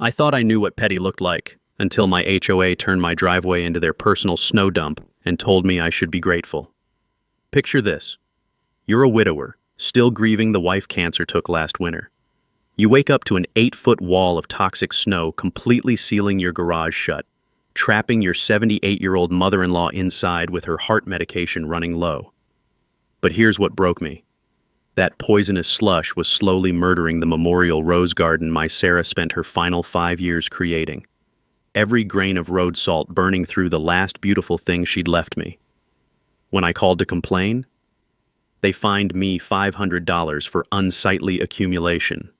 I thought I knew what petty looked like, until my HOA turned my driveway into their personal snow dump and told me I should be grateful. Picture this. You're a widower, still grieving the wife cancer took last winter. You wake up to an 8-foot wall of toxic snow completely sealing your garage shut, trapping your 78-year-old mother-in-law inside with her heart medication running low. But here's what broke me. That poisonous slush was slowly murdering the memorial rose garden my Sarah spent her final 5 years creating. Every grain of road salt burning through the last beautiful thing she'd left me. When I called to complain, they fined me $500 for unsightly accumulation.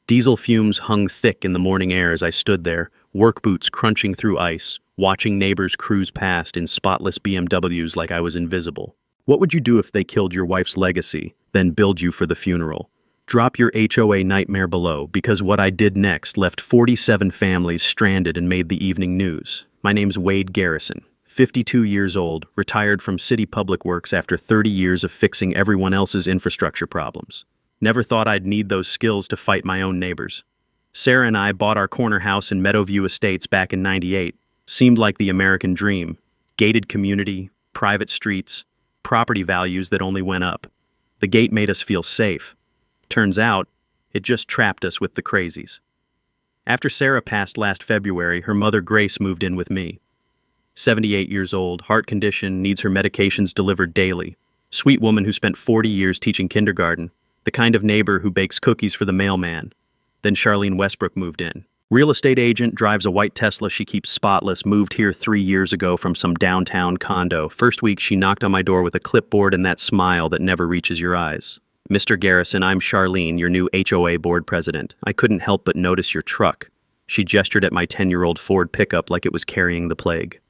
Diesel fumes hung thick in the morning air as I stood there, work boots crunching through ice, watching neighbors cruise past in spotless BMWs like I was invisible. What would you do if they killed your wife's legacy, then billed you for the funeral? Drop your HOA nightmare below, because what I did next left 47 families stranded and made the evening news. My name's Wade Garrison, 52 years old, retired from City Public Works after 30 years of fixing everyone else's infrastructure problems. Never thought I'd need those skills to fight my own neighbors. Sarah and I bought our corner house in Meadowview Estates back in '98. Seemed like the American dream. Gated community, private streets, property values that only went up. The gate made us feel safe. Turns out, it just trapped us with the crazies. After Sarah passed last February, her mother Grace moved in with me. 78 years old, heart condition, needs her medications delivered daily. Sweet woman who spent 40 years teaching kindergarten. The kind of neighbor who bakes cookies for the mailman. Then Charlene Westbrook moved in. Real estate agent, drives a white Tesla she keeps spotless, moved here 3 years ago from some downtown condo. First week she knocked on my door with a clipboard and that smile that never reaches your eyes. Mr. Garrison, I'm Charlene, your new HOA board president. I couldn't help but notice your truck. She gestured at my 10-year-old Ford pickup like it was carrying the plague.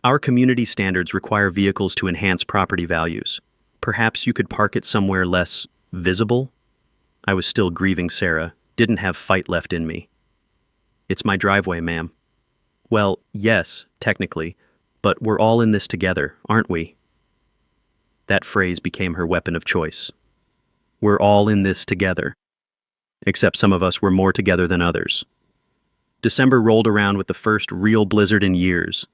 Our community standards require vehicles to enhance property values. Perhaps you could park it somewhere less visible? I was still grieving Sarah, didn't have fight left in me. It's my driveway, ma'am. Well, yes, technically, but we're all in this together, aren't we? That phrase became her weapon of choice. We're all in this together. Except some of us were more together than others. December rolled around with the first real blizzard in years.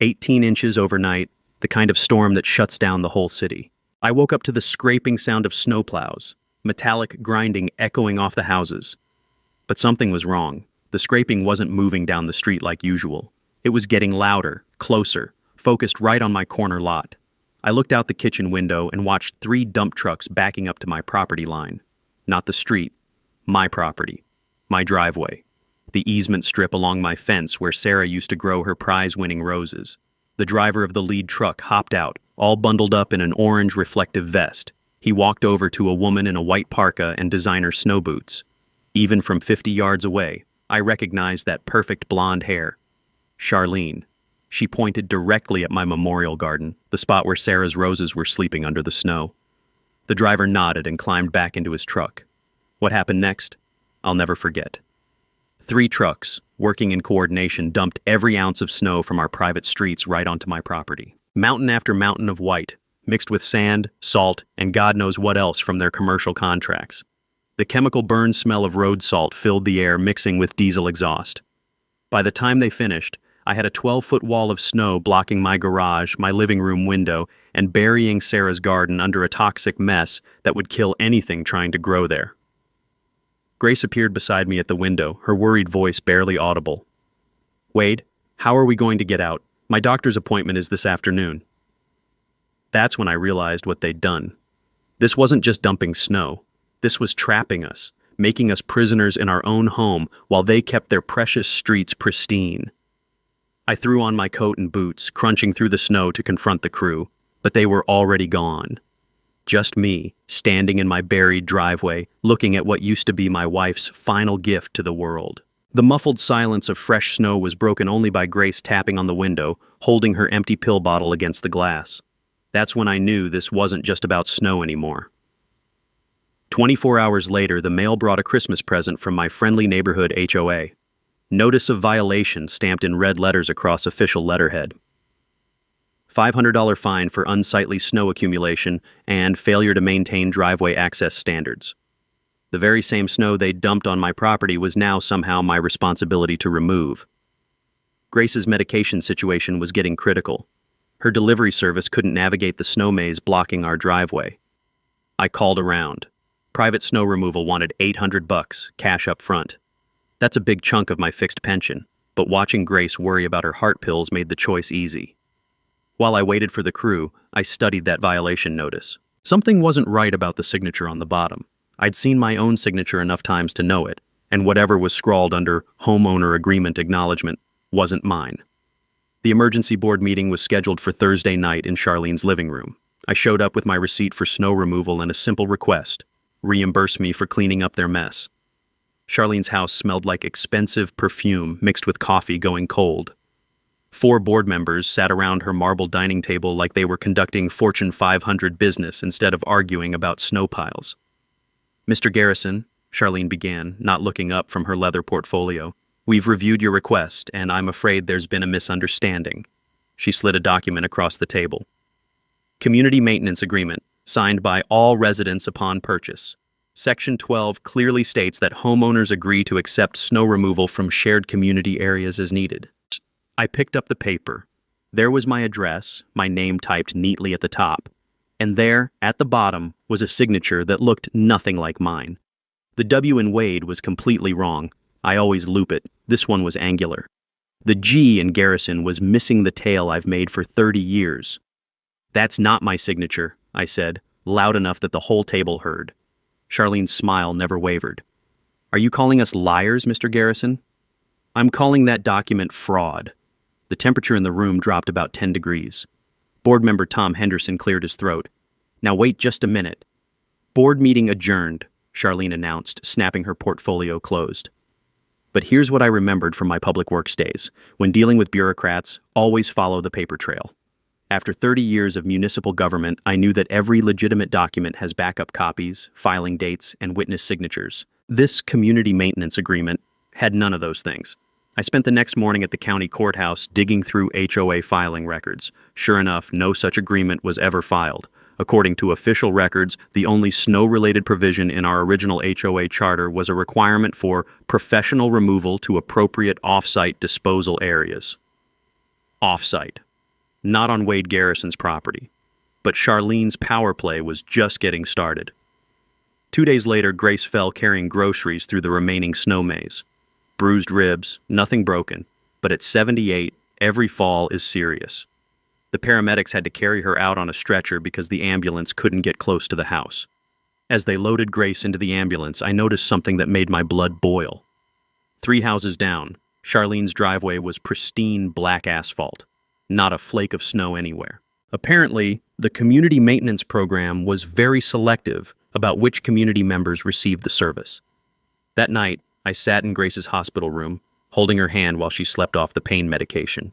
18 inches overnight, the kind of storm that shuts down the whole city. I woke up to the scraping sound of snowplows, metallic grinding echoing off the houses. But something was wrong. The scraping wasn't moving down the street like usual. It was getting louder, closer, focused right on my corner lot. I looked out the kitchen window and watched 3 dump trucks backing up to my property line. Not the street, my property, my driveway, the easement strip along my fence where Sarah used to grow her prize-winning roses. The driver of the lead truck hopped out, all bundled up in an orange reflective vest. He walked over to a woman in a white parka and designer snow boots. Even from 50 yards away, I recognized that perfect blonde hair. Charlene. She pointed directly at my memorial garden, the spot where Sarah's roses were sleeping under the snow. The driver nodded and climbed back into his truck. What happened next? I'll never forget. 3 trucks, working in coordination, dumped every ounce of snow from our private streets right onto my property. Mountain after mountain of white, mixed with sand, salt, and God knows what else from their commercial contracts. The chemical burn smell of road salt filled the air, mixing with diesel exhaust. By the time they finished, I had a 12-foot wall of snow blocking my garage, my living room window, and burying Sarah's garden under a toxic mess that would kill anything trying to grow there. Grace appeared beside me at the window, her worried voice barely audible. Wade, how are we going to get out? My doctor's appointment is this afternoon. That's when I realized what they'd done. This wasn't just dumping snow. This was trapping us, making us prisoners in our own home while they kept their precious streets pristine. I threw on my coat and boots, crunching through the snow to confront the crew, but they were already gone. Just me, standing in my buried driveway, looking at what used to be my wife's final gift to the world. The muffled silence of fresh snow was broken only by Grace tapping on the window, holding her empty pill bottle against the glass. That's when I knew this wasn't just about snow anymore. 24 hours later, the mail brought a Christmas present from my friendly neighborhood HOA. Notice of violation stamped in red letters across official letterhead. $500 fine for unsightly snow accumulation and failure to maintain driveway access standards. The very same snow they'd dumped on my property was now somehow my responsibility to remove. Grace's medication situation was getting critical. Her delivery service couldn't navigate the snow maze blocking our driveway. I called around. Private snow removal wanted $800, cash up front. That's a big chunk of my fixed pension, but watching Grace worry about her heart pills made the choice easy. While I waited for the crew, I studied that violation notice. Something wasn't right about the signature on the bottom. I'd seen my own signature enough times to know it, and whatever was scrawled under homeowner agreement acknowledgement wasn't mine. The emergency board meeting was scheduled for Thursday night in Charlene's living room. I showed up with my receipt for snow removal and a simple request: reimburse me for cleaning up their mess. Charlene's house smelled like expensive perfume mixed with coffee going cold. 4 board members sat around her marble dining table like they were conducting Fortune 500 business instead of arguing about snow piles. "Mr. Garrison," Charlene began, not looking up from her leather portfolio, "we've reviewed your request, and I'm afraid there's been a misunderstanding." She slid a document across the table. "Community Maintenance Agreement, signed by all residents upon purchase. Section 12 clearly states that homeowners agree to accept snow removal from shared community areas as needed." I picked up the paper. There was my address, my name typed neatly at the top, and there, at the bottom, was a signature that looked nothing like mine. The W in Wade was completely wrong. I always loop it. This one was angular. The G in Garrison was missing the tail I've made for 30 years. "That's not my signature," I said, loud enough that the whole table heard. Charlene's smile never wavered. "Are you calling us liars, Mr. Garrison?" "I'm calling that document fraud." The temperature in the room dropped about 10 degrees. Board member Tom Henderson cleared his throat. "Now wait just a minute." "Board meeting adjourned," Charlene announced, snapping her portfolio closed. But here's what I remembered from my public works days. When dealing with bureaucrats, always follow the paper trail. After 30 years of municipal government, I knew that every legitimate document has backup copies, filing dates, and witness signatures. This community maintenance agreement had none of those things. I spent the next morning at the county courthouse digging through HOA filing records. Sure enough, no such agreement was ever filed. According to official records, the only snow-related provision in our original HOA charter was a requirement for professional removal to appropriate off-site disposal areas. Off-site. Not on Wade Garrison's property. But Charlene's power play was just getting started. 2 days later, Grace fell carrying groceries through the remaining snow maze. Bruised ribs, nothing broken, but at 78, every fall is serious. The paramedics had to carry her out on a stretcher because the ambulance couldn't get close to the house. As they loaded Grace into the ambulance, I noticed something that made my blood boil. 3 houses down, Charlene's driveway was pristine black asphalt. Not a flake of snow anywhere. Apparently, the community maintenance program was very selective about which community members received the service. That night, I sat in Grace's hospital room, holding her hand while she slept off the pain medication.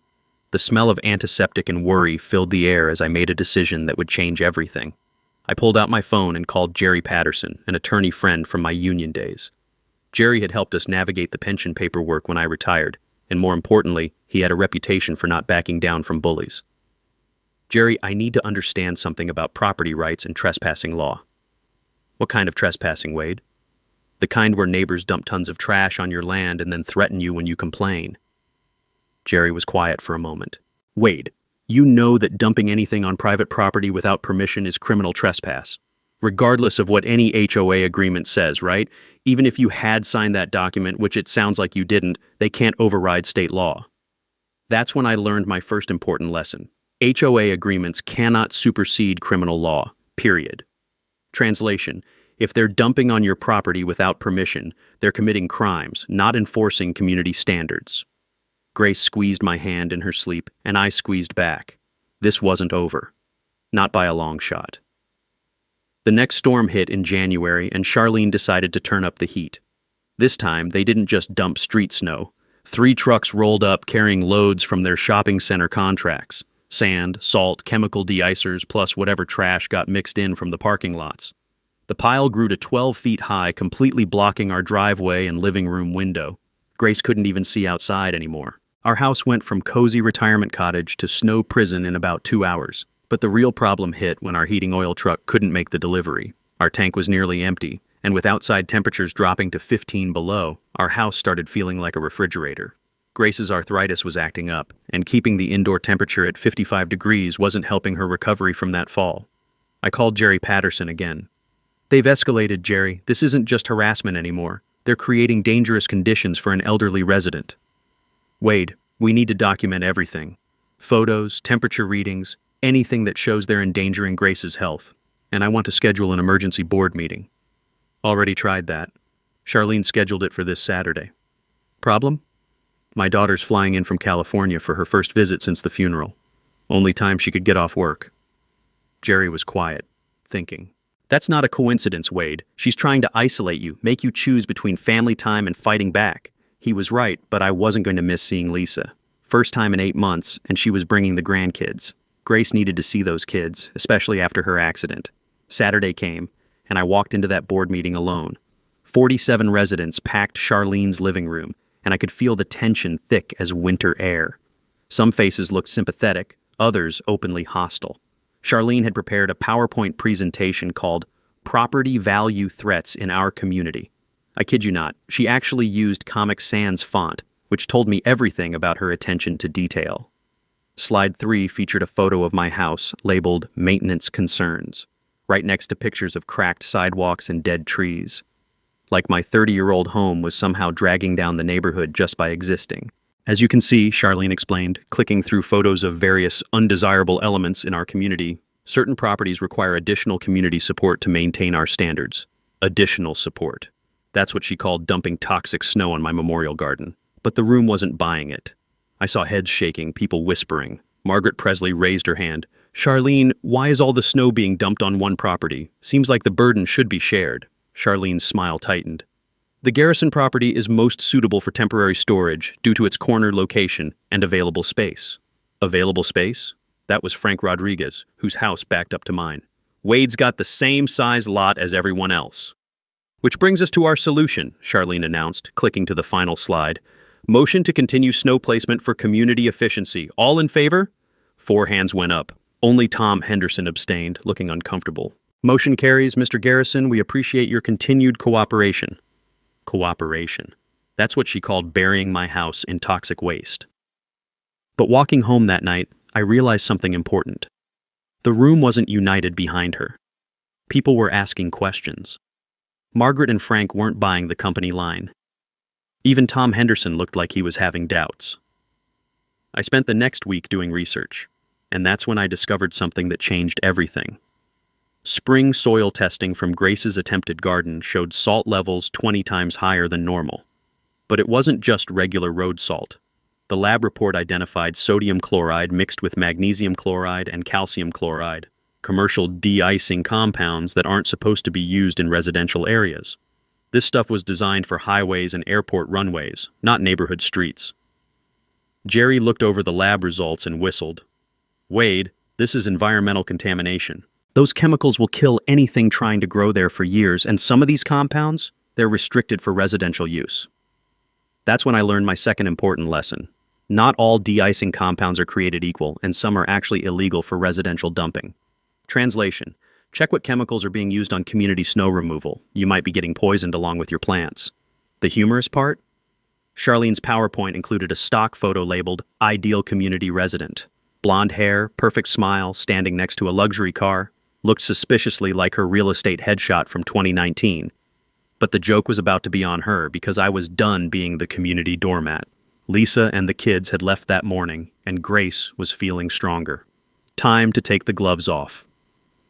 The smell of antiseptic and worry filled the air as I made a decision that would change everything. I pulled out my phone and called Jerry Patterson, an attorney friend from my union days. Jerry had helped us navigate the pension paperwork when I retired, and more importantly, he had a reputation for not backing down from bullies. "Jerry, I need to understand something about property rights and trespassing law." "What kind of trespassing, Wade?" "The kind where neighbors dump tons of trash on your land and then threaten you when you complain." Jerry was quiet for a moment. "Wade, you know that dumping anything on private property without permission is criminal trespass, regardless of what any HOA agreement says, right? Even if you had signed that document, which it sounds like you didn't, they can't override state law." That's when I learned my first important lesson. HOA agreements cannot supersede criminal law, period. Translation: if they're dumping on your property without permission, they're committing crimes, not enforcing community standards. Grace squeezed my hand in her sleep, and I squeezed back. This wasn't over. Not by a long shot. The next storm hit in January, and Charlene decided to turn up the heat. This time, they didn't just dump street snow. 3 trucks rolled up carrying loads from their shopping center contracts. Sand, salt, chemical de-icers, plus whatever trash got mixed in from the parking lots. The pile grew to 12 feet high, completely blocking our driveway and living room window. Grace couldn't even see outside anymore. Our house went from cozy retirement cottage to snow prison in about 2 hours. But the real problem hit when our heating oil truck couldn't make the delivery. Our tank was nearly empty, and with outside temperatures dropping to 15 below, our house started feeling like a refrigerator. Grace's arthritis was acting up, and keeping the indoor temperature at 55 degrees wasn't helping her recovery from that fall. I called Jerry Patterson again. "They've escalated, Jerry. This isn't just harassment anymore. They're creating dangerous conditions for an elderly resident." "Wade, we need to document everything. Photos, temperature readings, anything that shows they're endangering Grace's health. And I want to schedule an emergency board meeting." "Already tried that. Charlene scheduled it for this Saturday." "Problem?" "My daughter's flying in from California for her first visit since the funeral. Only time she could get off work." Jerry was quiet, thinking. "That's not a coincidence, Wade. She's trying to isolate you, make you choose between family time and fighting back." He was right, but I wasn't going to miss seeing Lisa. First time in 8 months, and she was bringing the grandkids. Grace needed to see those kids, especially after her accident. Saturday came, and I walked into that board meeting alone. 47 residents packed Charlene's living room, and I could feel the tension thick as winter air. Some faces looked sympathetic, others openly hostile. Charlene had prepared a PowerPoint presentation called "Property Value Threats in Our Community." I kid you not, she actually used Comic Sans font, which told me everything about her attention to detail. Slide 3 featured a photo of my house labeled "Maintenance Concerns," right next to pictures of cracked sidewalks and dead trees. Like my 30-year-old home was somehow dragging down the neighborhood just by existing. "As you can see," Charlene explained, clicking through photos of various undesirable elements in our community, "certain properties require additional community support to maintain our standards." Additional support. That's what she called dumping toxic snow on my memorial garden. But the room wasn't buying it. I saw heads shaking, people whispering. Margaret Presley raised her hand. "Charlene, why is all the snow being dumped on one property? Seems like the burden should be shared." Charlene's smile tightened. "The Garrison property is most suitable for temporary storage due to its corner location and available space." Available space? That was Frank Rodriguez, whose house backed up to mine. "Wade's got the same size lot as everyone else." "Which brings us to our solution," Charlene announced, clicking to the final slide. "Motion to continue snow placement for community efficiency. All in favor?" 4 hands went up. Only Tom Henderson abstained, looking uncomfortable. "Motion carries, Mr. Garrison. We appreciate your continued cooperation." Cooperation. That's what she called burying my house in toxic waste. But walking home that night, I realized something important. The room wasn't united behind her. People were asking questions. Margaret and Frank weren't buying the company line. Even Tom Henderson looked like he was having doubts. I spent the next week doing research, and that's when I discovered something that changed everything. Spring soil testing from Grace's attempted garden showed salt levels 20 times higher than normal. But it wasn't just regular road salt. The lab report identified sodium chloride mixed with magnesium chloride and calcium chloride, commercial de-icing compounds that aren't supposed to be used in residential areas. This stuff was designed for highways and airport runways, not neighborhood streets. Jerry looked over the lab results and whistled. "Wade, this is environmental contamination. Those chemicals will kill anything trying to grow there for years, and some of these compounds, they're restricted for residential use." That's when I learned my second important lesson. Not all de-icing compounds are created equal, and some are actually illegal for residential dumping. Translation: check what chemicals are being used on community snow removal. You might be getting poisoned along with your plants. The humorous part? Charlene's PowerPoint included a stock photo labeled "Ideal Community Resident." Blonde hair, perfect smile, standing next to a luxury car. Looked suspiciously like her real estate headshot from 2019. But the joke was about to be on her because I was done being the community doormat. Lisa and the kids had left that morning, and Grace was feeling stronger. Time to take the gloves off.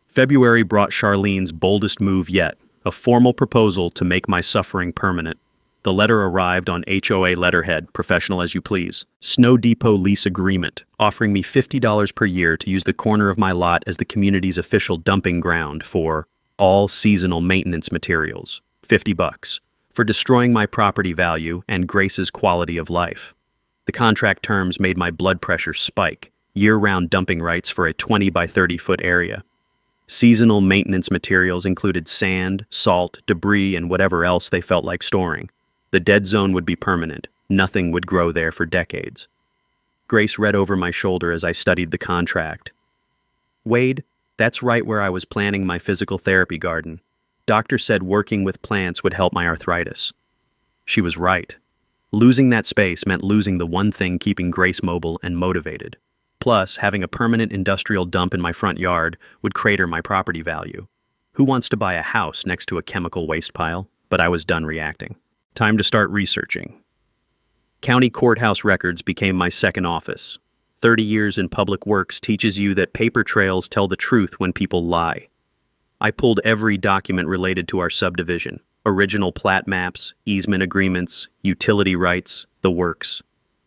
February brought Charlene's boldest move yet, a formal proposal to make my suffering permanent. The letter arrived on HOA letterhead, professional as you please. Snow Depot lease agreement, offering me $50 per year to use the corner of my lot as the community's official dumping ground for all seasonal maintenance materials. $50. For destroying my property value and Grace's quality of life. The contract terms made my blood pressure spike. Year-round dumping rights for a 20 by 30-foot area. Seasonal maintenance materials included sand, salt, debris, and whatever else they felt like storing. The dead zone would be permanent. Nothing would grow there for decades. Grace read over my shoulder as I studied the contract. "Wade, that's right where I was planning my physical therapy garden. Doctor said working with plants would help my arthritis. She was right. Losing that space meant losing the one thing keeping Grace mobile and motivated. Plus, having a permanent industrial dump in my front yard would crater my property value. Who wants to buy a house next to a chemical waste pile? But I was done reacting. Time to start researching. County courthouse records became my second office. 30 years in public works teaches you that paper trails tell the truth when people lie. I pulled every document related to our subdivision. Original plat maps, easement agreements, utility rights, the works.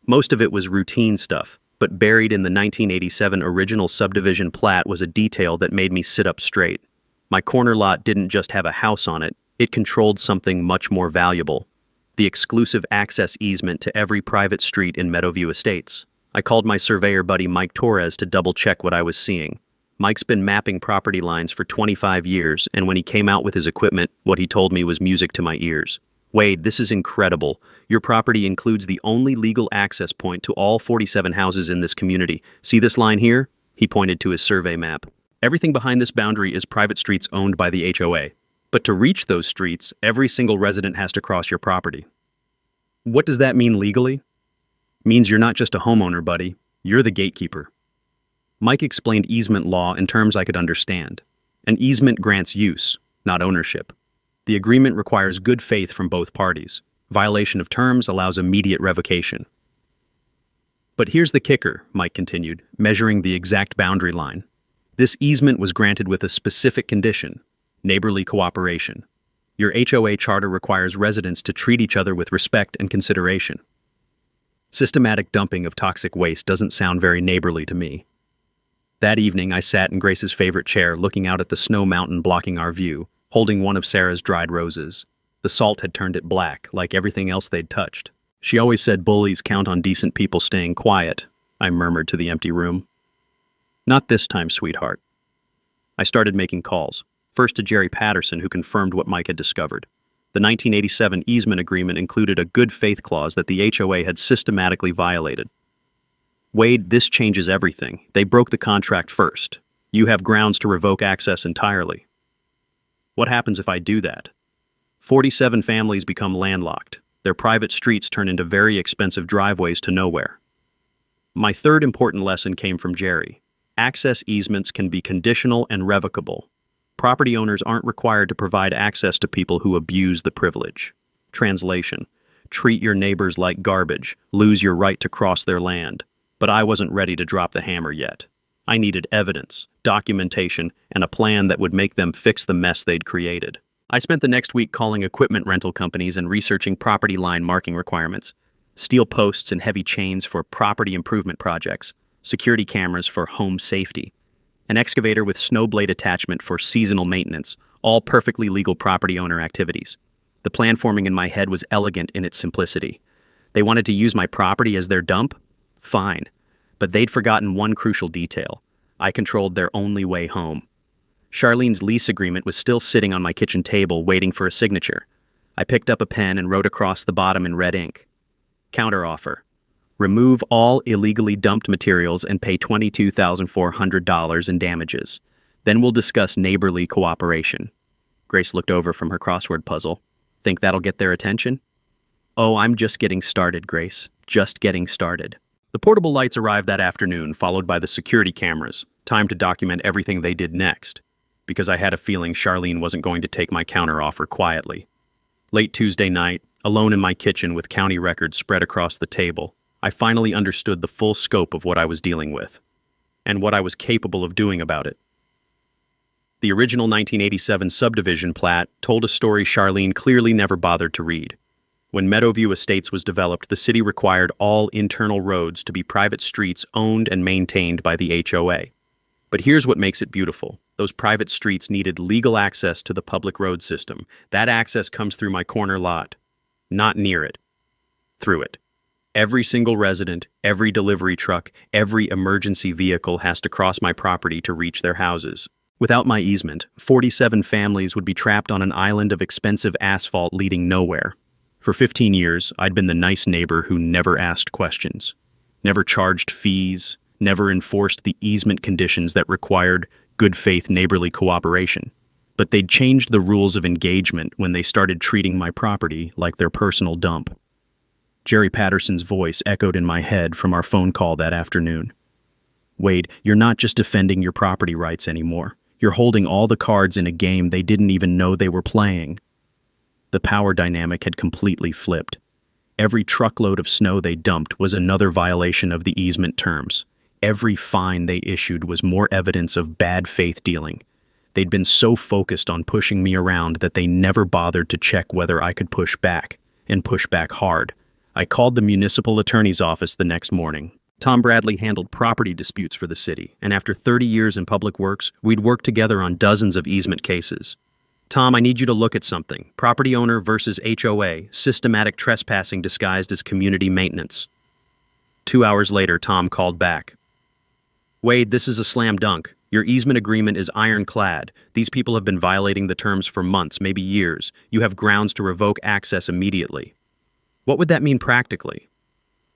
Most of it was routine stuff, but buried in the 1987 original subdivision plat was a detail that made me sit up straight. My corner lot didn't just have a house on it, it controlled something much more valuable. The exclusive access easement to every private street in Meadowview Estates. I called my surveyor buddy Mike Torres to double-check what I was seeing. Mike's been mapping property lines for 25 years, and when he came out with his equipment, what he told me was music to my ears. Wade, this is incredible. Your property includes the only legal access point to all 47 houses in this community. See this line here? He pointed to his survey map. Everything behind this boundary is private streets owned by the HOA. But to reach those streets, every single resident has to cross your property. What does that mean legally? Means you're not just a homeowner, buddy. You're the gatekeeper. Mike explained easement law in terms I could understand. An easement grants use, not ownership. The agreement requires good faith from both parties. Violation of terms allows immediate revocation. But here's the kicker, Mike continued, measuring the exact boundary line. This easement was granted with a specific condition: neighborly cooperation. Your HOA charter requires residents to treat each other with respect and consideration. Systematic dumping of toxic waste doesn't sound very neighborly to me. That evening, I sat in Grace's favorite chair, looking out at the snow mountain blocking our view, holding one of Sarah's dried roses. The salt had turned it black, like everything else they'd touched. She always said bullies count on decent people staying quiet, I murmured to the empty room. Not this time, sweetheart. I started making calls, first to Jerry Patterson, who confirmed what Mike had discovered. The 1987 easement agreement included a good faith clause that the HOA had systematically violated. Wade, this changes everything. They broke the contract first. You have grounds to revoke access entirely. What happens if I do that? 47 families become landlocked. Their private streets turn into very expensive driveways to nowhere. My third important lesson came from Jerry. Access easements can be conditional and revocable. Property owners aren't required to provide access to people who abuse the privilege. Translation: treat your neighbors like garbage, lose your right to cross their land. But I wasn't ready to drop the hammer yet. I needed evidence, documentation, and a plan that would make them fix the mess they'd created. I spent the next week calling equipment rental companies and researching property line marking requirements. Steel posts and heavy chains for property improvement projects, security cameras for home safety, an excavator with snow blade attachment for seasonal maintenance, all perfectly legal property owner activities. The plan forming in my head was elegant in its simplicity. They wanted to use my property as their dump? Fine. But they'd forgotten one crucial detail. I controlled their only way home. Charlene's lease agreement was still sitting on my kitchen table waiting for a signature. I picked up a pen and wrote across the bottom in red ink. Counteroffer. Remove all illegally dumped materials and pay $22,400 in damages. Then we'll discuss neighborly cooperation. Grace looked over from her crossword puzzle. Think that'll get their attention? Oh, I'm just getting started, Grace. Just getting started. The portable lights arrived that afternoon, followed by the security cameras. Time to document everything they did next, because I had a feeling Charlene wasn't going to take my counteroffer quietly. Late Tuesday night, alone in my kitchen with county records spread across the table, I finally understood the full scope of what I was dealing with, and what I was capable of doing about it. The original 1987 subdivision plat told a story Charlene clearly never bothered to read. When Meadowview Estates was developed, the city required all internal roads to be private streets owned and maintained by the HOA. But here's what makes it beautiful. Those private streets needed legal access to the public road system. That access comes through my corner lot. Not near it. Through it. Every single resident, every delivery truck, every emergency vehicle has to cross my property to reach their houses. Without my easement, 47 families would be trapped on an island of expensive asphalt leading nowhere. For 15 years, I'd been the nice neighbor who never asked questions, never charged fees, never enforced the easement conditions that required good faith neighborly cooperation. but they'd changed the rules of engagement when they started treating my property like their personal dump. Jerry Patterson's voice echoed in my head from our phone call that afternoon. Wade, you're not just defending your property rights anymore. You're holding all the cards in a game they didn't even know they were playing. The power dynamic had completely flipped. Every truckload of snow they dumped was another violation of the easement terms. Every fine they issued was more evidence of bad faith dealing. They'd been so focused on pushing me around that they never bothered to check whether I could push back, and push back hard. I called the municipal attorney's office the next morning. Tom Bradley handled property disputes for the city, and after 30 years in public works, we'd worked together on dozens of easement cases. Tom, I need you to look at something. Property owner versus HOA, systematic trespassing disguised as community maintenance. 2 hours later, Tom called back. Wade, this is a slam dunk. Your easement agreement is ironclad. These people have been violating the terms for months, maybe years. You have grounds to revoke access immediately. What would that mean practically?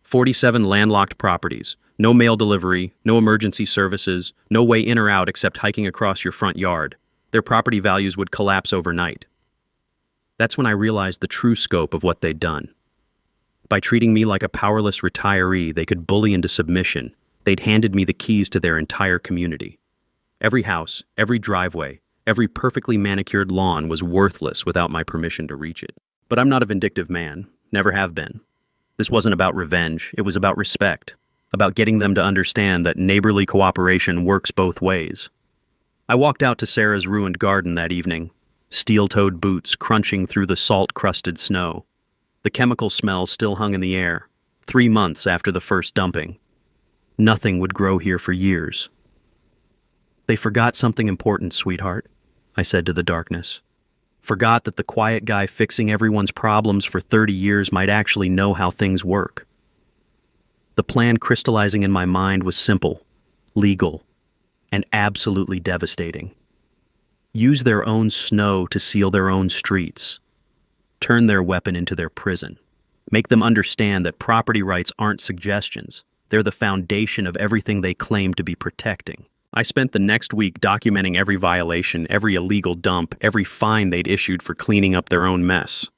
47 landlocked properties, no mail delivery, no emergency services, no way in or out except hiking across your front yard. Their property values would collapse overnight. That's when I realized the true scope of what they'd done. By treating me like a powerless retiree they could bully into submission, they'd handed me the keys to their entire community. Every house, every driveway, every perfectly manicured lawn was worthless without my permission to reach it. But I'm not a vindictive man, never have been. This wasn't about revenge, it was about respect, about getting them to understand that neighborly cooperation works both ways. I walked out to Sarah's ruined garden that evening, steel-toed boots crunching through the salt-crusted snow. The chemical smell still hung in the air, 3 months after the first dumping. Nothing would grow here for years. They forgot something important, sweetheart, I said to the darkness. Forgot that the quiet guy fixing everyone's problems for 30 years might actually know how things work. The plan crystallizing in my mind was simple, legal, and absolutely devastating. Use their own snow to seal their own streets. Turn their weapon into their prison. Make them understand that property rights aren't suggestions. They're the foundation of everything they claim to be protecting. I spent the next week documenting every violation, every illegal dump, every fine they'd issued for cleaning up their own mess.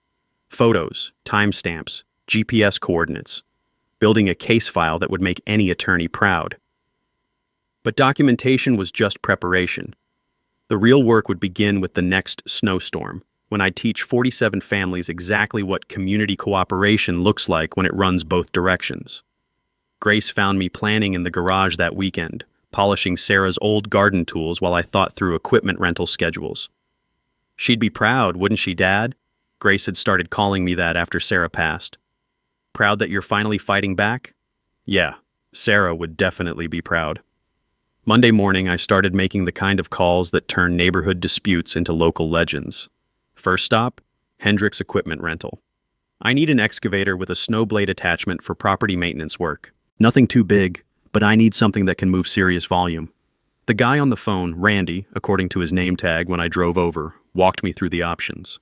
Photos, timestamps, GPS coordinates, building a case file that would make any attorney proud. But documentation was just preparation. The real work would begin with the next snowstorm, when I'd teach 47 families exactly what community cooperation looks like when it runs both directions. Grace found me planning in the garage that weekend, polishing Sarah's old garden tools while I thought through equipment rental schedules. She'd be proud, wouldn't she, Dad? Grace had started calling me that after Sarah passed. Proud that you're finally fighting back? Yeah, Sarah would definitely be proud. Monday morning, I started making the kind of calls that turn neighborhood disputes into local legends. First stop, Hendrick's Equipment Rental. I need an excavator with a snow blade attachment for property maintenance work. Nothing too big, but I need something that can move serious volume. The guy on the phone, Randy, according to his name tag when I drove over, walked me through the options.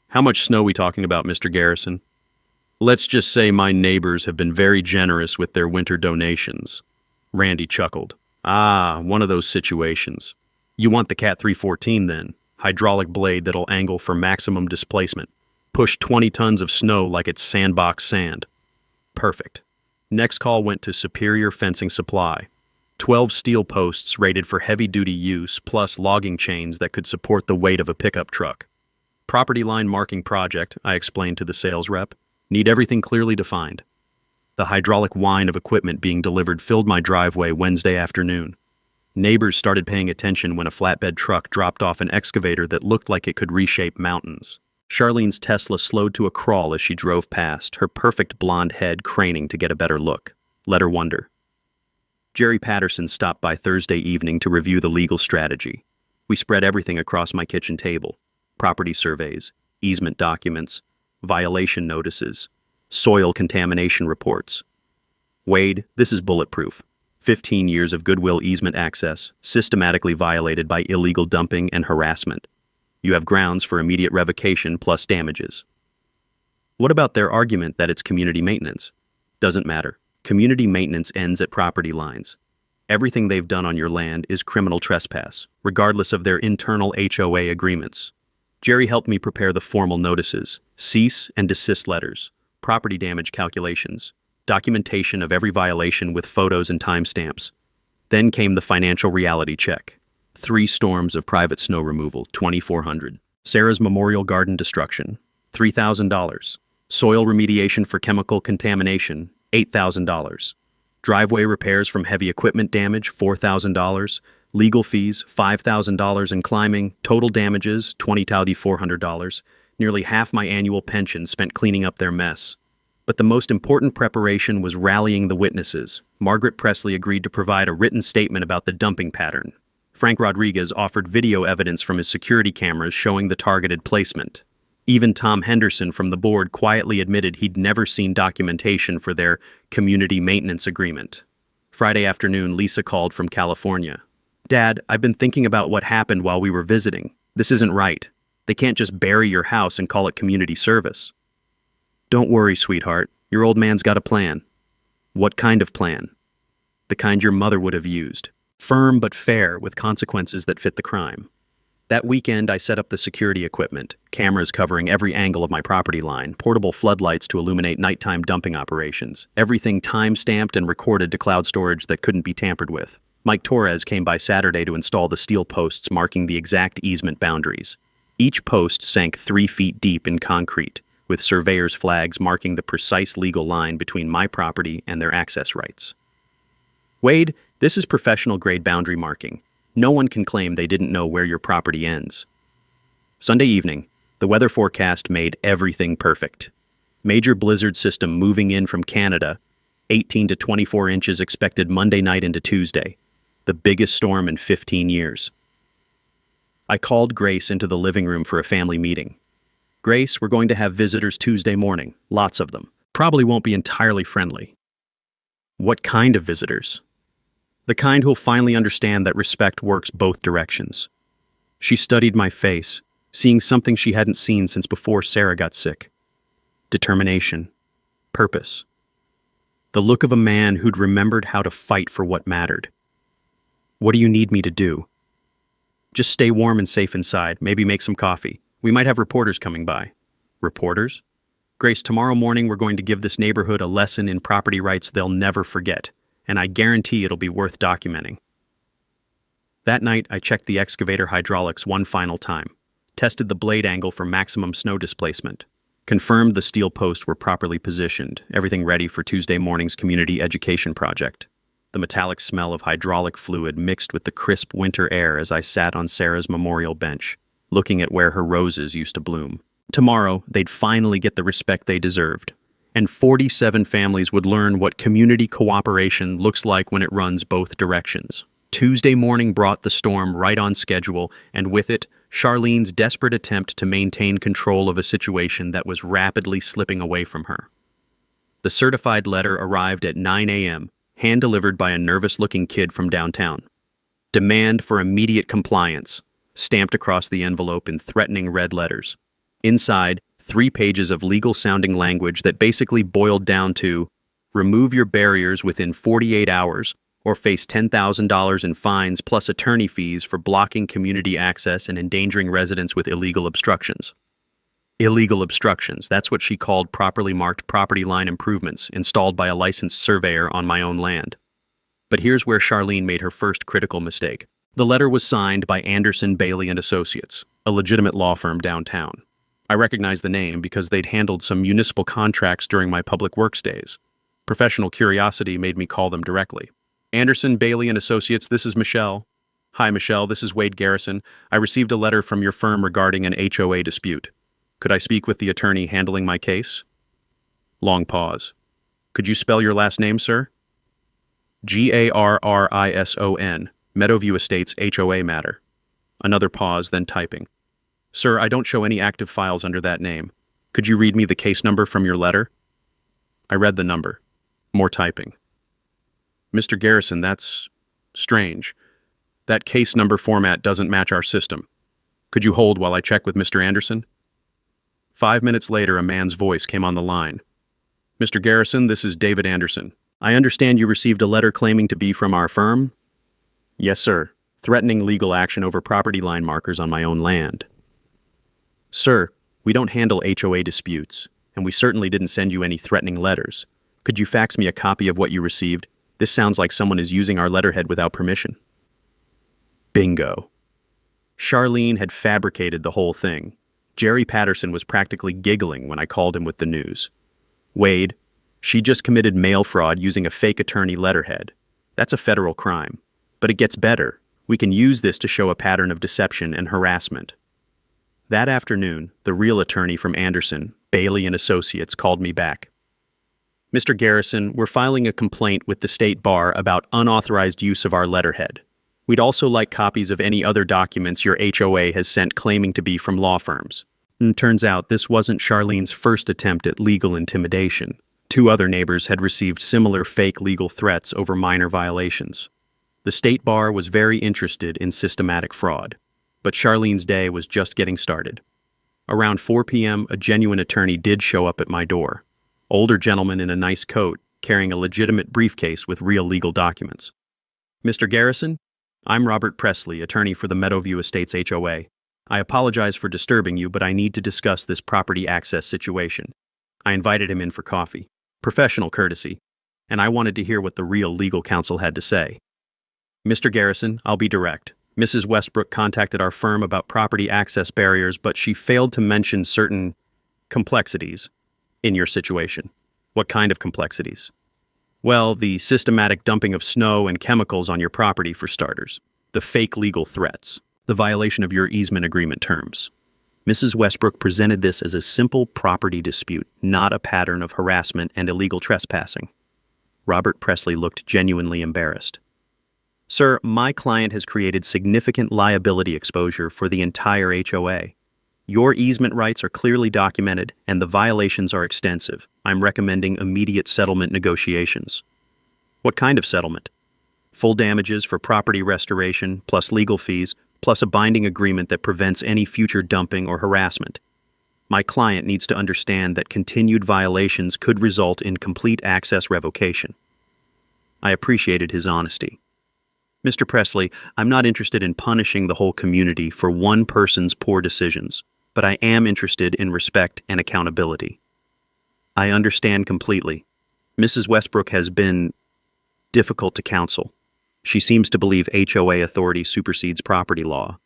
How much snow we talking about, Mr. Garrison? Let's just say my neighbors have been very generous with their winter donations. Randy chuckled. Ah, one of those situations. You want the Cat 314 then? Hydraulic blade that'll angle for maximum displacement. Push 20 tons of snow like it's sandbox sand. Perfect. Next call went to Superior Fencing Supply. 12 steel posts rated for heavy-duty use plus logging chains that could support the weight of a pickup truck. Property line marking project, I explained to the sales rep. Need everything clearly defined. The hydraulic whine of equipment being delivered filled my driveway Wednesday afternoon. Neighbors started paying attention when a flatbed truck dropped off an excavator that looked like it could reshape mountains. Charlene's Tesla slowed to a crawl as she drove past, her perfect blonde head craning to get a better look. Let her wonder. Jerry Patterson stopped by Thursday evening to review the legal strategy. We spread everything across my kitchen table. Property surveys, easement documents, violation notices, soil contamination reports. Wade, this is bulletproof. 15 years of goodwill easement access, systematically violated by illegal dumping and harassment. You have grounds for immediate revocation plus damages. What about their argument that it's community maintenance? Doesn't matter. Community maintenance ends at property lines. Everything they've done on your land is criminal trespass, regardless of their internal HOA agreements. Jerry helped me prepare the formal notices, cease and desist letters, property damage calculations, documentation of every violation with photos and timestamps. Then came the financial reality check. 3 storms of private snow removal, $2,400. Sarah's memorial garden destruction, $3,000. Soil remediation for chemical contamination, $8,000. Driveway repairs from heavy equipment damage, $4,000. Legal fees, $5,000 in climbing. Total damages, $20,400. Nearly half my annual pension spent cleaning up their mess. But the most important preparation was rallying the witnesses. Margaret Presley agreed to provide a written statement about the dumping pattern. Frank Rodriguez offered video evidence from his security cameras showing the targeted placement. Even Tom Henderson from the board quietly admitted he'd never seen documentation for their community maintenance agreement. Friday afternoon, Lisa called from California. "Dad, I've been thinking about what happened while we were visiting. This isn't right. They can't just bury your house and call it community service." "Don't worry, sweetheart. Your old man's got a plan." "What kind of plan?" "The kind your mother would have used. Firm but fair, with consequences that fit the crime." That weekend, I set up the security equipment, cameras covering every angle of my property line, portable floodlights to illuminate nighttime dumping operations, everything time-stamped and recorded to cloud storage that couldn't be tampered with. Mike Torres came by Saturday to install the steel posts marking the exact easement boundaries. Each post sank 3 feet deep in concrete, with surveyors' flags marking the precise legal line between my property and their access rights. "Wade, this is professional-grade boundary marking. No one can claim they didn't know where your property ends." Sunday evening, the weather forecast made everything perfect. Major blizzard system moving in from Canada, 18 to 24 inches expected Monday night into Tuesday, the biggest storm in 15 years. I called Grace into the living room for a family meeting. "Grace, we're going to have visitors Tuesday morning, lots of them. Probably won't be entirely friendly." "What kind of visitors?" "The kind who'll finally understand that respect works both directions." She studied my face, seeing something she hadn't seen since before Sarah got sick. Determination. Purpose. The look of a man who'd remembered how to fight for what mattered. "What do you need me to do?" "Just stay warm and safe inside, maybe make some coffee. We might have reporters coming by." "Reporters?" "Grace, tomorrow morning we're going to give this neighborhood a lesson in property rights they'll never forget. And I guarantee it'll be worth documenting." That night, I checked the excavator hydraulics one final time, tested the blade angle for maximum snow displacement, confirmed the steel posts were properly positioned, everything ready for Tuesday morning's community education project. The metallic smell of hydraulic fluid mixed with the crisp winter air as I sat on Sarah's memorial bench, looking at where her roses used to bloom. Tomorrow, they'd finally get the respect they deserved. And 47 families would learn what community cooperation looks like when it runs both directions. Tuesday morning brought the storm right on schedule, and with it, Charlene's desperate attempt to maintain control of a situation that was rapidly slipping away from her. The certified letter arrived at 9 a.m., hand-delivered by a nervous-looking kid from downtown. "Demand for immediate compliance," stamped across the envelope in threatening red letters. Inside, 3 pages of legal-sounding language that basically boiled down to, "Remove your barriers within 48 hours, or face $10,000 in fines plus attorney fees for blocking community access and endangering residents with illegal obstructions." Illegal obstructions, that's what she called properly marked property line improvements installed by a licensed surveyor on my own land. But here's where Charlene made her first critical mistake. The letter was signed by Anderson, Bailey & Associates, a legitimate law firm downtown. I recognized the name because they'd handled some municipal contracts during my public works days. Professional curiosity made me call them directly. "Anderson, Bailey & Associates, this is Michelle." "Hi, Michelle, this is Wade Garrison. I received a letter from your firm regarding an HOA dispute. Could I speak with the attorney handling my case?" Long pause. "Could you spell your last name, sir?" "Garrison, Meadowview Estates HOA matter." Another pause, then typing. "Sir, I don't show any active files under that name. Could you read me the case number from your letter?" I read the number. More typing. "Mr. Garrison, that's strange. That case number format doesn't match our system. Could you hold while I check with Mr. Anderson?" 5 minutes later, a man's voice came on the line. "Mr. Garrison, this is David Anderson. I understand you received a letter claiming to be from our firm. Yes, sir. Threatening legal action over property line markers on my own land. Sir, we don't handle HOA disputes, and we certainly didn't send you any threatening letters. Could you fax me a copy of what you received? This sounds like someone is using our letterhead without permission. Bingo. Charlene had fabricated the whole thing. Jerry Patterson was practically giggling when I called him with the news. Wade, she just committed mail fraud using a fake attorney letterhead. That's a federal crime. But it gets better. We can use this to show a pattern of deception and harassment. That afternoon, the real attorney from Anderson, Bailey and Associates, called me back. Mr. Garrison, we're filing a complaint with the state bar about unauthorized use of our letterhead. We'd also like copies of any other documents your HOA has sent claiming to be from law firms. And turns out this wasn't Charlene's first attempt at legal intimidation. 2 other neighbors had received similar fake legal threats over minor violations. The state bar was very interested in systematic fraud, but Charlene's day was just getting started. Around 4 p.m., a genuine attorney did show up at my door. Older gentleman in a nice coat, carrying a legitimate briefcase with real legal documents. Mr. Garrison, I'm Robert Presley, attorney for the Meadowview Estates HOA. I apologize for disturbing you, but I need to discuss this property access situation. I invited him in for coffee. Professional courtesy. And I wanted to hear what the real legal counsel had to say. Mr. Garrison, I'll be direct. Mrs. Westbrook contacted our firm about property access barriers, but she failed to mention certain complexities in your situation. What kind of complexities? Well, the systematic dumping of snow and chemicals on your property, for starters. The fake legal threats. The violation of your easement agreement terms. Mrs. Westbrook presented this as a simple property dispute, not a pattern of harassment and illegal trespassing. Robert Presley looked genuinely embarrassed. Sir, my client has created significant liability exposure for the entire HOA. Your easement rights are clearly documented, and the violations are extensive. I'm recommending immediate settlement negotiations. What kind of settlement? Full damages for property restoration, plus legal fees, plus a binding agreement that prevents any future dumping or harassment. My client needs to understand that continued violations could result in complete access revocation. I appreciated his honesty. Mr. Presley, I'm not interested in punishing the whole community for one person's poor decisions, but I am interested in respect and accountability. I understand completely. Mrs. Westbrook has been difficult to counsel. She seems to believe HOA authority supersedes property law.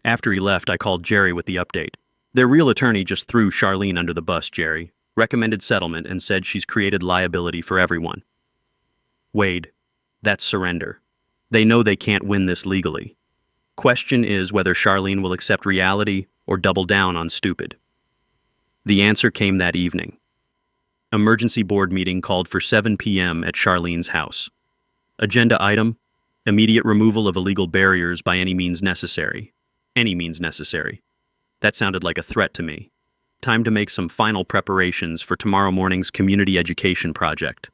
After he left, I called Jerry with the update. Their real attorney just threw Charlene under the bus, Jerry, recommended settlement, and said she's created liability for everyone. Wade, that's surrender. They know they can't win this legally. Question is whether Charlene will accept reality or double down on stupid. The answer came that evening. Emergency board meeting called for 7 p.m. at Charlene's house. Agenda item: immediate removal of illegal barriers by any means necessary. Any means necessary. That sounded like a threat to me. Time to make some final preparations for tomorrow morning's community education project.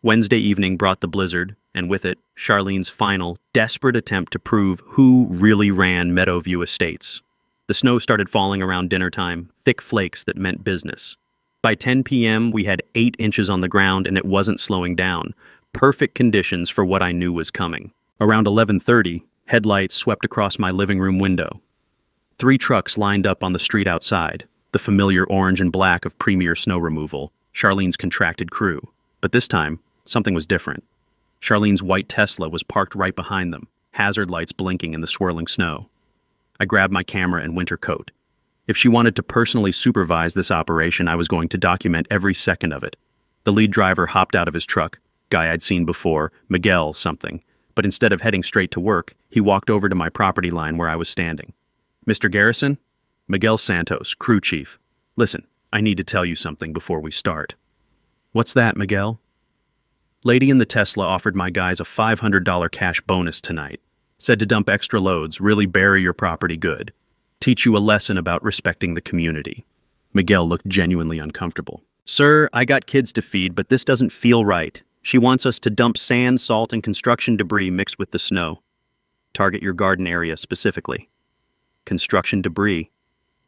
Wednesday evening brought the blizzard, and with it, Charlene's final, desperate attempt to prove who really ran Meadowview Estates. The snow started falling around dinner time, thick flakes that meant business. By 10 p.m., we had 8 inches on the ground, and it wasn't slowing down. Perfect conditions for what I knew was coming. Around 11:30, headlights swept across my living room window. 3 trucks lined up on the street outside, the familiar orange and black of Premier Snow Removal, Charlene's contracted crew. But this time, something was different. Charlene's white Tesla was parked right behind them, hazard lights blinking in the swirling snow. I grabbed my camera and winter coat. If she wanted to personally supervise this operation, I was going to document every second of it. The lead driver hopped out of his truck, guy I'd seen before, Miguel something, but instead of heading straight to work, he walked over to my property line where I was standing. Mr. Garrison? Miguel Santos, crew chief. Listen, I need to tell you something before we start. What's that, Miguel? Lady in the Tesla offered my guys a $500 cash bonus tonight. Said to dump extra loads, really bury your property good. Teach you a lesson about respecting the community. Miguel looked genuinely uncomfortable. Sir, I got kids to feed, but this doesn't feel right. She wants us to dump sand, salt, and construction debris mixed with the snow. Target your garden area specifically. Construction debris.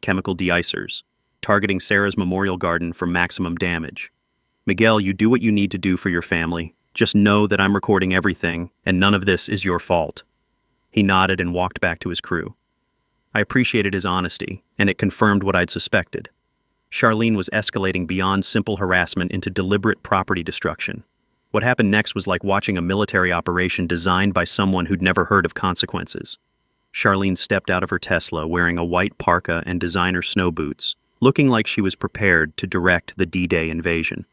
Chemical de-icers. Targeting Sarah's memorial garden for maximum damage. Miguel, you do what you need to do for your family. Just know that I'm recording everything, and none of this is your fault." He nodded and walked back to his crew. I appreciated his honesty, and it confirmed what I'd suspected. Charlene was escalating beyond simple harassment into deliberate property destruction. What happened next was like watching a military operation designed by someone who'd never heard of consequences. Charlene stepped out of her Tesla wearing a white parka and designer snow boots, looking like she was prepared to direct the D-Day invasion.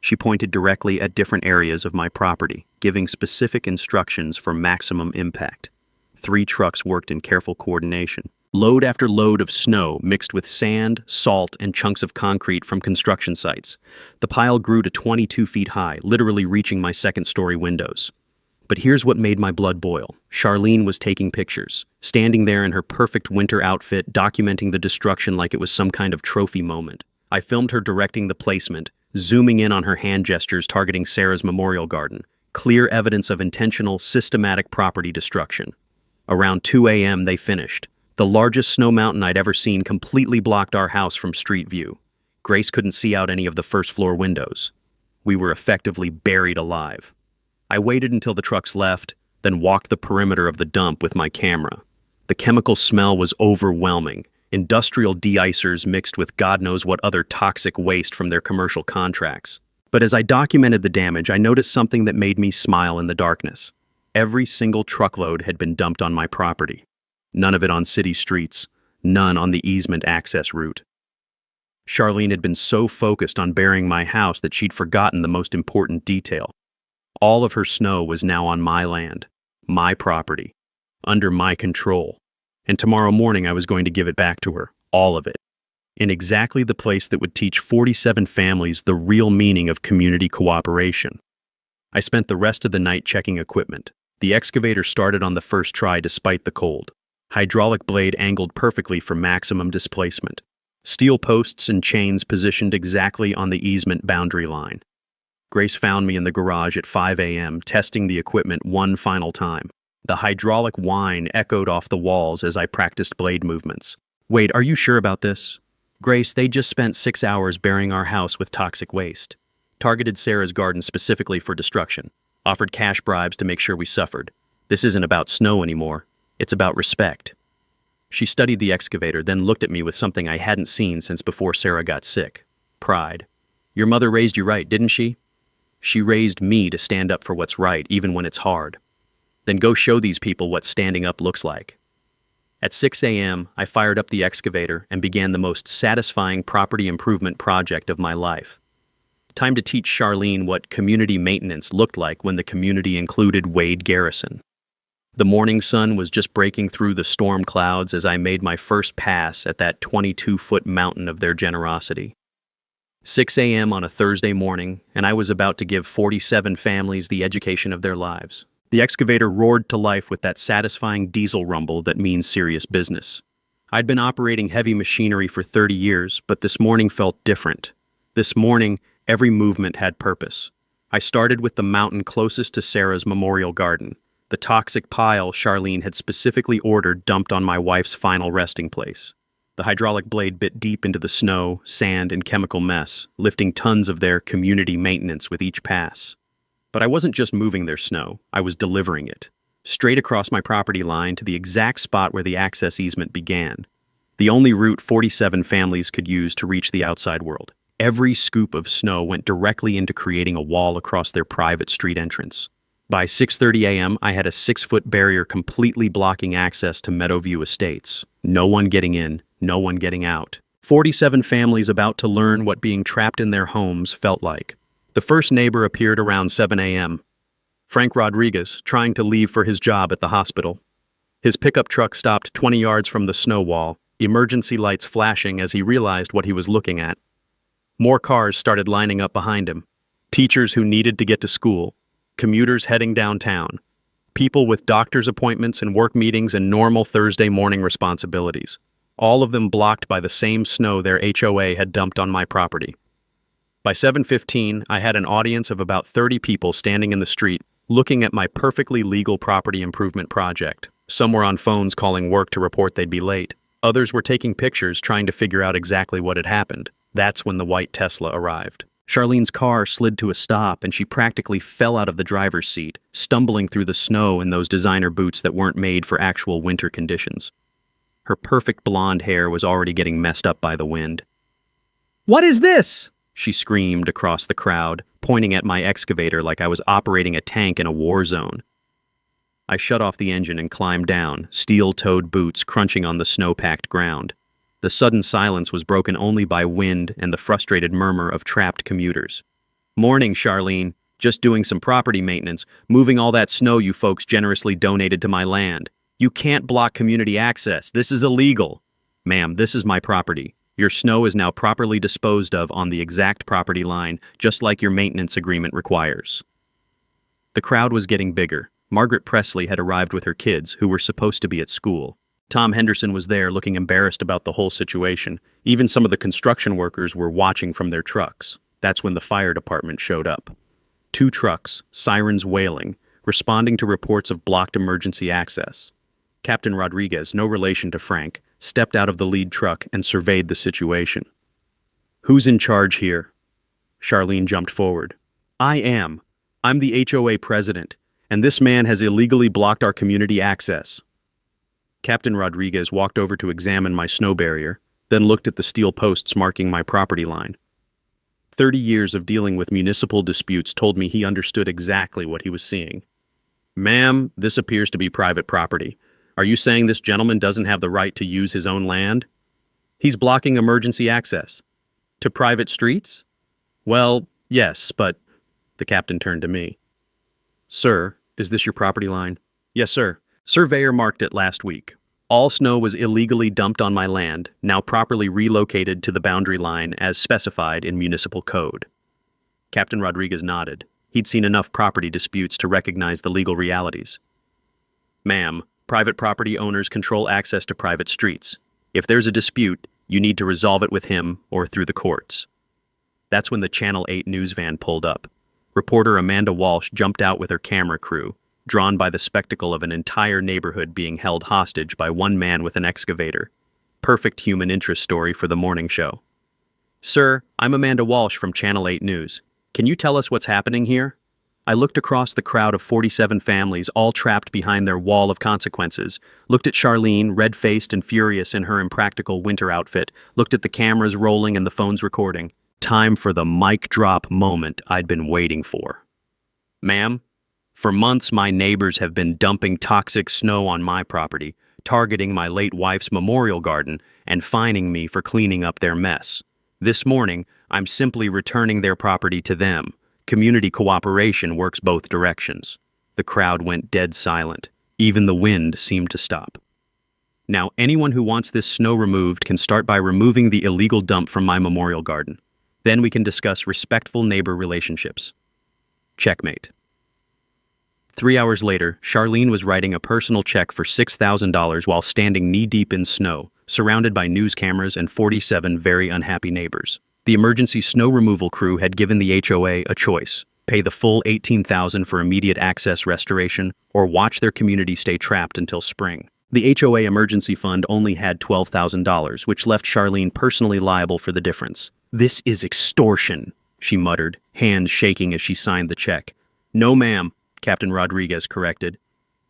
She pointed directly at different areas of my property, giving specific instructions for maximum impact. 3 trucks worked in careful coordination. Load after load of snow mixed with sand, salt, and chunks of concrete from construction sites. The pile grew to 22 feet high, literally reaching my second-story windows. But here's what made my blood boil. Charlene was taking pictures, standing there in her perfect winter outfit, documenting the destruction like it was some kind of trophy moment. I filmed her directing the placement, zooming in on her hand gestures targeting Sarah's memorial garden. Clear evidence of intentional, systematic property destruction. Around 2 a.m. they finished. The largest snow mountain I'd ever seen completely blocked our house from street view. Grace couldn't see out any of the first-floor windows. We were effectively buried alive. I waited until the trucks left, then walked the perimeter of the dump with my camera. The chemical smell was overwhelming. Industrial de-icers mixed with God knows what other toxic waste from their commercial contracts. But as I documented the damage, I noticed something that made me smile in the darkness. Every single truckload had been dumped on my property. None of it on city streets, none on the easement access route. Charlene had been so focused on burying my house that she'd forgotten the most important detail. All of her snow was now on my land, my property, under my control. And tomorrow morning I was going to give it back to her, all of it, in exactly the place that would teach 47 families the real meaning of community cooperation. I spent the rest of the night checking equipment. The excavator started on the first try despite the cold. Hydraulic blade angled perfectly for maximum displacement. Steel posts and chains positioned exactly on the easement boundary line. Grace found me in the garage at 5 a.m., testing the equipment one final time. The hydraulic whine echoed off the walls as I practiced blade movements. "Wait, are you sure about this?" "Grace, they just spent 6 hours burying our house with toxic waste. Targeted Sarah's garden specifically for destruction. Offered cash bribes to make sure we suffered. This isn't about snow anymore. It's about respect." She studied the excavator, then looked at me with something I hadn't seen since before Sarah got sick. Pride. "Your mother raised you right, didn't she?" "She raised me to stand up for what's right, even when it's hard." "Then go show these people what standing up looks like." At 6 a.m., I fired up the excavator and began the most satisfying property improvement project of my life. Time to teach Charlene what community maintenance looked like when the community included Wade Garrison. The morning sun was just breaking through the storm clouds as I made my first pass at that 22-foot mountain of their generosity. 6 a.m. on a Thursday morning, and I was about to give 47 families the education of their lives. The excavator roared to life with that satisfying diesel rumble that means serious business. I'd been operating heavy machinery for 30 years, but this morning felt different. This morning, every movement had purpose. I started with the mountain closest to Sarah's memorial garden. The toxic pile Charlene had specifically ordered dumped on my wife's final resting place. The hydraulic blade bit deep into the snow, sand, and chemical mess, lifting tons of their community maintenance with each pass. But I wasn't just moving their snow, I was delivering it. Straight across my property line to the exact spot where the access easement began. The only route 47 families could use to reach the outside world. Every scoop of snow went directly into creating a wall across their private street entrance. By 6:30 a.m., I had a 6-foot barrier completely blocking access to Meadowview Estates. No one getting in, no one getting out. 47 families about to learn what being trapped in their homes felt like. The first neighbor appeared around 7 a.m. Frank Rodriguez, trying to leave for his job at the hospital. His pickup truck stopped 20 yards from the snow wall, emergency lights flashing as he realized what he was looking at. More cars started lining up behind him. Teachers who needed to get to school. Commuters heading downtown. People with doctor's appointments and work meetings and normal Thursday morning responsibilities. All of them blocked by the same snow their HOA had dumped on my property. By 7:15, I had an audience of about 30 people standing in the street, looking at my perfectly legal property improvement project. Some were on phones calling work to report they'd be late. Others were taking pictures trying to figure out exactly what had happened. That's when the white Tesla arrived. Charlene's car slid to a stop and she practically fell out of the driver's seat, stumbling through the snow in those designer boots that weren't made for actual winter conditions. Her perfect blonde hair was already getting messed up by the wind. "What is this?" she screamed across the crowd, pointing at my excavator like I was operating a tank in a war zone. I shut off the engine and climbed down, steel-toed boots crunching on the snow-packed ground. The sudden silence was broken only by wind and the frustrated murmur of trapped commuters. "Morning, Charlene. Just doing some property maintenance, moving all that snow you folks generously donated to my land. You can't block community access. This is illegal." "Ma'am, this is my property. Your snow is now properly disposed of on the exact property line, just like your maintenance agreement requires." The crowd was getting bigger. Margaret Presley had arrived with her kids, who were supposed to be at school. Tom Henderson was there, looking embarrassed about the whole situation. Even some of the construction workers were watching from their trucks. That's when the fire department showed up. 2 trucks, sirens wailing, responding to reports of blocked emergency access. Captain Rodriguez, no relation to Frank, stepped out of the lead truck and surveyed the situation. "Who's in charge here?" Charlene jumped forward. "I am. I'm the HOA president, and this man has illegally blocked our community access." Captain Rodriguez walked over to examine my snow barrier, then looked at the steel posts marking my property line. 30 years of dealing with municipal disputes told me he understood exactly what he was seeing. "Ma'am, this appears to be private property. Are you saying this gentleman doesn't have the right to use his own land? He's blocking emergency access. To private streets? Well, yes, but..." The captain turned to me. "Sir, is this your property line?" "Yes, sir. Surveyor marked it last week. All snow was illegally dumped on my land, now properly relocated to the boundary line as specified in municipal code." Captain Rodriguez nodded. He'd seen enough property disputes to recognize the legal realities. "Ma'am, private property owners control access to private streets. If there's a dispute, you need to resolve it with him or through the courts." That's when the Channel 8 news van pulled up. Reporter Amanda Walsh jumped out with her camera crew, drawn by the spectacle of an entire neighborhood being held hostage by one man with an excavator. Perfect human interest story for the morning show. "Sir, I'm Amanda Walsh from Channel 8 News. Can you tell us what's happening here?" I looked across the crowd of 47 families, all trapped behind their wall of consequences, looked at Charlene, red-faced and furious in her impractical winter outfit, looked at the cameras rolling and the phones recording. Time for the mic drop moment I'd been waiting for. "Ma'am, for months my neighbors have been dumping toxic snow on my property, targeting my late wife's memorial garden, and fining me for cleaning up their mess. This morning, I'm simply returning their property to them. Community cooperation works both directions." The crowd went dead silent. Even the wind seemed to stop. "Now, anyone who wants this snow removed can start by removing the illegal dump from my memorial garden. Then we can discuss respectful neighbor relationships." Checkmate. 3 hours later, Charlene was writing a personal check for $6,000 while standing knee-deep in snow, surrounded by news cameras and 47 very unhappy neighbors. The emergency snow removal crew had given the HOA a choice: pay the full $18,000 for immediate access restoration, or watch their community stay trapped until spring. The HOA emergency fund only had $12,000, which left Charlene personally liable for the difference. "This is extortion," she muttered, hands shaking as she signed the check. "No, ma'am," Captain Rodriguez corrected.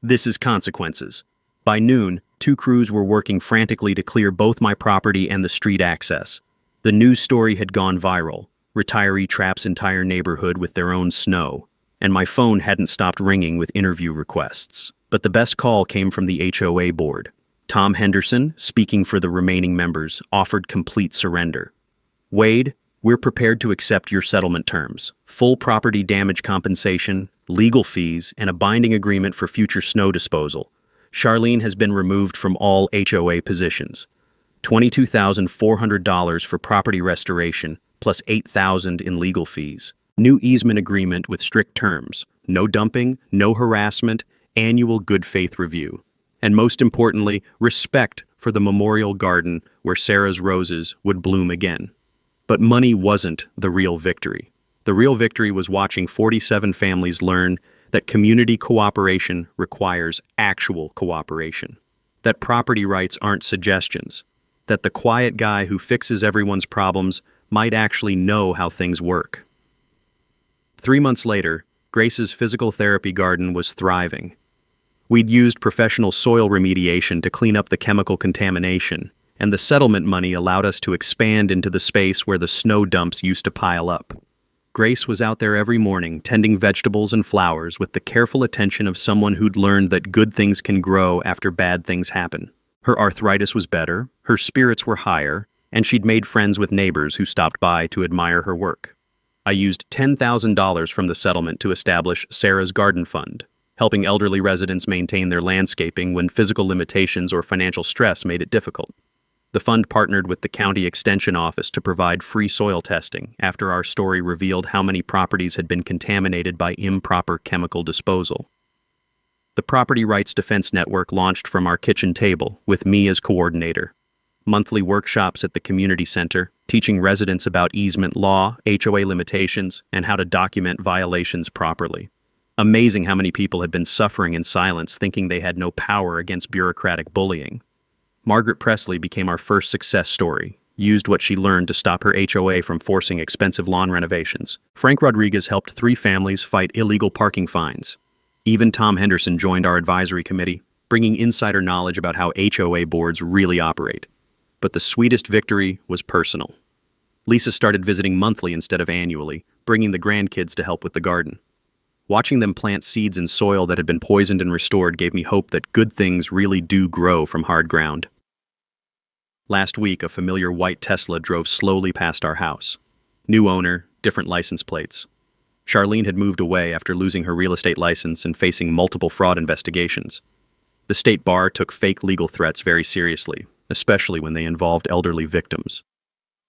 "This is consequences." By noon, 2 crews were working frantically to clear both my property and the street access. The news story had gone viral. Retiree traps entire neighborhood with their own snow. And my phone hadn't stopped ringing with interview requests. But the best call came from the HOA board. Tom Henderson, speaking for the remaining members, offered complete surrender. "Wade, we're prepared to accept your settlement terms: full property damage compensation, legal fees, and a binding agreement for future snow disposal. Charlene has been removed from all HOA positions. $22,400 for property restoration, plus $8,000 in legal fees. New easement agreement with strict terms. No dumping, no harassment, annual good faith review. And most importantly, respect for the memorial garden where Sarah's roses would bloom again." But money wasn't the real victory. The real victory was watching 47 families learn that community cooperation requires actual cooperation. That property rights aren't suggestions. That the quiet guy who fixes everyone's problems might actually know how things work. 3 months later, Grace's physical therapy garden was thriving. We'd used professional soil remediation to clean up the chemical contamination, and the settlement money allowed us to expand into the space where the snow dumps used to pile up. Grace was out there every morning, tending vegetables and flowers with the careful attention of someone who'd learned that good things can grow after bad things happen. Her arthritis was better, her spirits were higher, and she'd made friends with neighbors who stopped by to admire her work. I used $10,000 from the settlement to establish Sarah's Garden Fund, helping elderly residents maintain their landscaping when physical limitations or financial stress made it difficult. The fund partnered with the county extension office to provide free soil testing after our story revealed how many properties had been contaminated by improper chemical disposal. The Property Rights Defense Network launched from our kitchen table, with me as coordinator. Monthly workshops at the community center, teaching residents about easement law, HOA limitations, and how to document violations properly. Amazing how many people had been suffering in silence, thinking they had no power against bureaucratic bullying. Margaret Presley became our first success story, used what she learned to stop her HOA from forcing expensive lawn renovations. Frank Rodriguez helped 3 families fight illegal parking fines. Even Tom Henderson joined our advisory committee, bringing insider knowledge about how HOA boards really operate. But the sweetest victory was personal. Lisa started visiting monthly instead of annually, bringing the grandkids to help with the garden. Watching them plant seeds in soil that had been poisoned and restored gave me hope that good things really do grow from hard ground. Last week, a familiar white Tesla drove slowly past our house. New owner, different license plates. Charlene had moved away after losing her real estate license and facing multiple fraud investigations. The state bar took fake legal threats very seriously, especially when they involved elderly victims.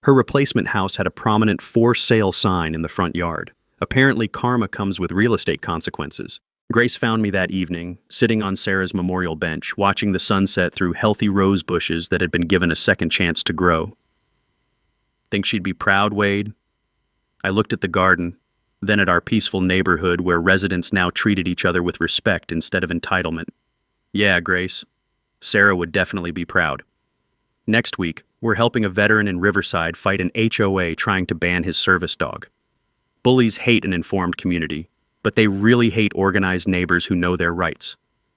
Her replacement house had a prominent for sale sign in the front yard. Apparently, karma comes with real estate consequences. Grace found me that evening, sitting on Sarah's memorial bench, watching the sunset through healthy rose bushes that had been given a second chance to grow. Think she'd be proud, Wade? I looked at the garden, then at our peaceful neighborhood where residents now treated each other with respect instead of entitlement. Yeah, Grace. Sarah would definitely be proud. Next week, we're helping a veteran in Riverside fight an HOA trying to ban his service dog. Bullies hate an informed community, but they really hate organized neighbors who know their rights.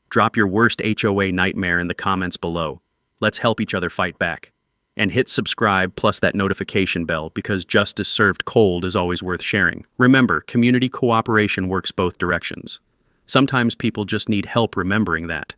Drop your worst HOA nightmare in the comments below. Let's help each other fight back. And hit subscribe plus that notification bell because justice served cold is always worth sharing. Remember, community cooperation works both directions. Sometimes people just need help remembering that.